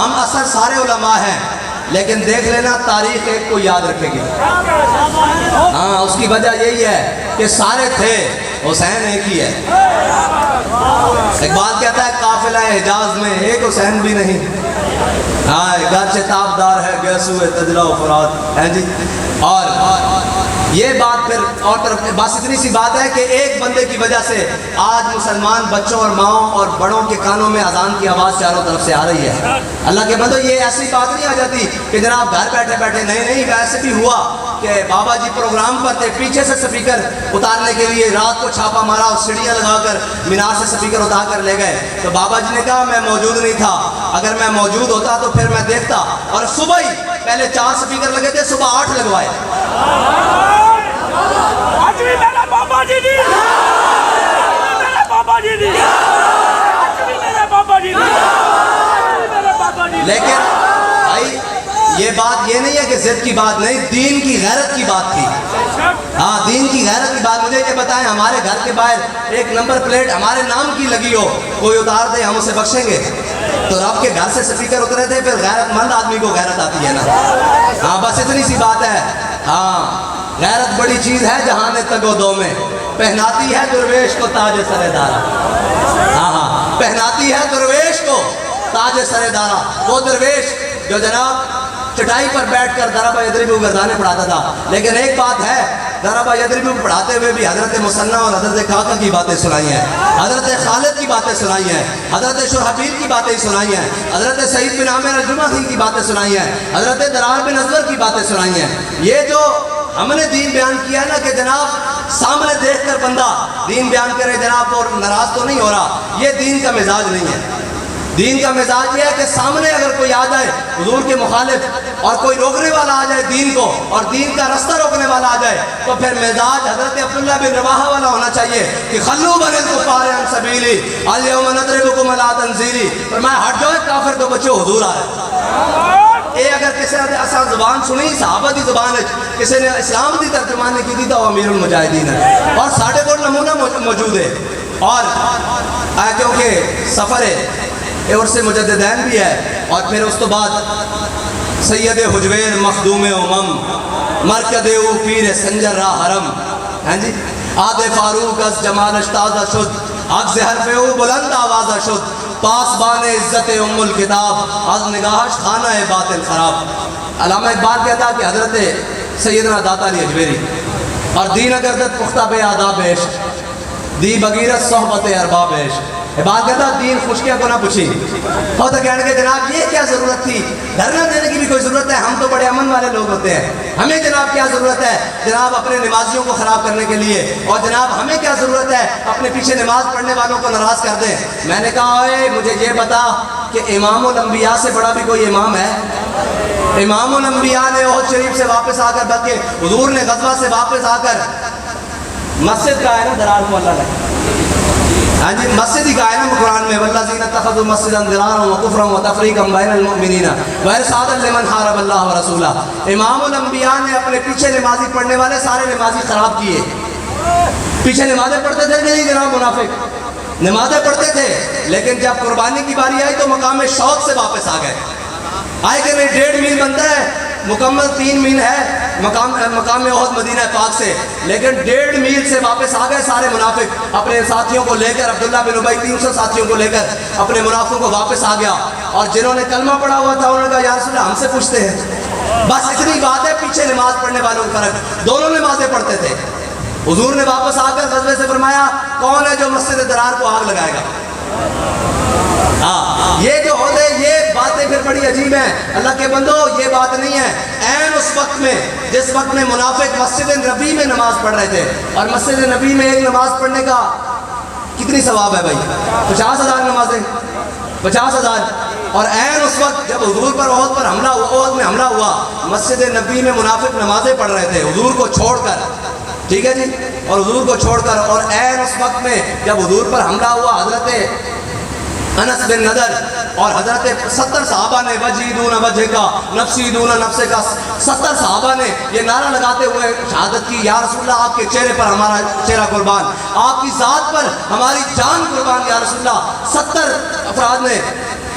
ہم اثر سارے علماء ہیں، لیکن دیکھ لینا تاریخ ایک کو یاد رکھے گی۔ ہاں، اس کی وجہ یہی ہے کہ سارے تھے، حسین ایک ہی ہے۔ اقبال کہتا ہے قافلہ حجاز میں ایک حسین بھی نہیں، ہاں گرچہ تابدار ہے گیسوئے تجلہ و فرات، ہیں جی۔ اور یہ بات پھر اور طرف بس اتنی سی بات ہے کہ ایک بندے کی وجہ سے آج مسلمان بچوں اور ماؤں اور بڑوں کے کانوں میں اذان کی آواز چاروں طرف سے آ رہی ہے۔ اللہ کے بندو، یہ ایسی بات نہیں آ جاتی کہ جناب گھر بیٹھے بیٹھے، نہیں ویسے بھی ہوا کہ بابا جی پروگرام پر تھے، پیچھے سے سپیکر اتارنے کے لیے رات کو چھاپا مارا اور سیڑھیاں لگا کر مینار سے سپیکر اتار کر لے گئے، تو بابا جی نے کہا میں موجود نہیں تھا، اگر میں موجود ہوتا تو پھر میں دیکھتا۔ اور صبح ہی پہلے 4 سپیکر لگے تھے، صبح 8 لگوائے۔ آج بھی میرے بابا جی دی، میرے بابا جی دی، آج بھی میرے بابا جی دی، میرے بابا جی۔ لیکن بھائی یہ بات یہ نہیں ہے کہ ضد کی بات نہیں، دین کی غیرت کی بات تھی۔ ہاں، دین کی غیرت کی بات۔ مجھے یہ بتائیں، ہمارے گھر کے باہر ایک نمبر پلیٹ ہمارے نام کی لگی ہو، کوئی اتار دے ہم اسے بخشیں گے؟ تو رب کے گھر سے سپیکر اترے تھے، پھر غیرت مند آدمی کو غیرت آتی ہے نا۔ ہاں بس اتنی سی بات ہے۔ ہاں، غیرت بڑی چیز ہے جہان تگ و دو میں، پہناتی ہے درویش کو تاج سر دارا۔ ہاں، پہناتی ہے درویش کو تاج سر دارا۔ وہ درویش جو جناب چٹائی پر بیٹھ کر ضرب یضرب گردانے پڑھاتا تھا، لیکن ایک بات ہے، ضرب یضرب پڑھاتے ہوئے بھی حضرت مثنیٰ اور حضرت کاکا کی باتیں سنائی ہیں، حضرت خالد کی باتیں سنائی ہیں، حضرت شرحبیل کی باتیں سنائی ہیں، حضرت سعید بن عامر الجمحی کی باتیں سنائی ہیں، حضرت درار بن ازور کی باتیں سنائی ہیں۔ یہ جو ہم نے دین بیان کیا نا کہ جناب سامنے دیکھ کر بندہ دین بیان کرے جناب اور ناراض تو نہیں ہو رہا، یہ دین کا مزاج نہیں ہے۔ دین کا مزاج یہ ہے کہ سامنے اگر کوئی آ جائے حضور کے مخالف اور کوئی روکنے والا آ جائے دین کو، اور دین کا رستہ روکنے والا آ جائے، تو پھر مزاج حضرت عبداللہ بن رواحہ والا ہونا چاہیے کہ خلو بن الکفار عن سبیلی الیوم نضربکم علی تنزیلی، فرمایا ہٹ جاؤ کافر کو بچو، حضور آ رہے۔ اے اگر کسی نے اساں زبان سنی صحابہ دی زبان ہے، کسی نے اسلام دی ترجمانی کی دی تو امیر المجاہدین ہے، اور ساڑھے کو نمونہ موجود ہے۔ اور کیونکہ سفر ہے عرس مجددین بھی ہے، اور پھر اس تو بعد سید حجویر مخدوم مرکد او پیر سنجر را حرم، ہیں جی، آد فاروق از جمال اشتازہ شد، عکس حرف او بلند آوازہ شد، پاسبان عزت ام الکتاب از نگاہش خانہ باطل خراب۔ علامہ اقبال کہتا کہ حضرت سیدنا داتا علی اجمیری اور دین اگردت پختہ بے آداب عشق، دی بغیرت صحبت ارباب عشق۔ اقبال کہتا دین خشکیاں کو نہ پوچھی، اور تو کہنے کہ جناب یہ کیا ضرورت تھی، دھرنا دینے کی بھی کوئی ضرورت ہے، ہم تو بڑے امن والے لوگ ہوتے ہیں، ہمیں جناب کیا ضرورت ہے جناب اپنے نمازیوں کو خراب کرنے کے لیے، اور جناب ہمیں کیا ضرورت ہے اپنے پیچھے نماز پڑھنے والوں کو ناراض کر دیں۔ میں نے کہا اے مجھے یہ بتا کہ امام الانبیاء سے بڑا بھی کوئی امام ہے؟ امام الانبیاء نے احد شریف سے واپس آ کر، بلکہ حضور نے غزوہ سے واپس آ کر مسجد کا ہے نا درار کو اللہ نے، ہاں جی، مسجد ہی کا ہے نا قرآن میں، والذین اتخذوا مسجدا ضرارا وکفرا وتفریقا بین المؤمنین وارصادا لمن حارب اللہ ورسولہ۔ امام الانبیاء نے اپنے پیچھے نمازی پڑھنے والے سارے نمازی خراب کیے۔ پیچھے نمازیں پڑھتے تھے نہیں جناب منافق، نمازیں پڑھتے تھے، لیکن جب قربانی کی باری آئی تو مقام شوق سے واپس آ گئے۔ آئے کہ نہیں 1.5 میل بنتا ہے، مکمل 3 میل ہے مقام احد مدینہ پاک سے، لیکن 1.5 میل سے واپس آ گئے سارے منافق اپنے ساتھیوں کو لے کر، عبداللہ بن ابی 300 ساتھیوں کو لے کر اپنے منافقوں کو واپس آ گیا، اور جنہوں نے کلمہ پڑھا ہوا تھا انہوں نے کہا یا رسول اللہ ہم سے پوچھتے ہیں۔ بس اتنی بات ہے، پیچھے نماز پڑھنے والوں کا فرق، دونوں نمازیں پڑھتے تھے۔ حضور نے واپس آ کر غزوے سے فرمایا کون ہے جو مسجد درار کو آگ لگائے گا؟ ہاں، یہ جو عہدے، یہ باتیں پھر بڑی عجیب ہیں۔ اللہ کے بندو یہ بات نہیں ہے، عین اس وقت میں جس وقت میں منافق مسجد نبی میں نماز پڑھ رہے تھے، اور مسجد نبی میں ایک نماز پڑھنے کا کتنی ثواب ہے بھائی؟ 50,000 نمازیں، 50,000۔ اور عین اس وقت جب حضور پر احد پر حملہ ہوا، احد میں حملہ ہوا، مسجد نبی میں منافق نمازیں پڑھ رہے تھے حضور کو چھوڑ کر، ٹھیک ہے جی، اور حضور کو چھوڑ کر، اور عین اس وقت میں جب حضور پر حملہ ہوا، حضرت انس بن نضر اور حضرت 70 صحابہ نے وجہی دون وجہ کا نفسی دون نفس کا، 70 صحابہ نے یہ نعرہ لگاتے ہوئے شہادت کی، یا رسول اللہ آپ کے چہرے پر ہمارا چہرہ قربان، آپ کی ذات پر ہماری جان قربان یا رسول اللہ۔ 70 افراد نے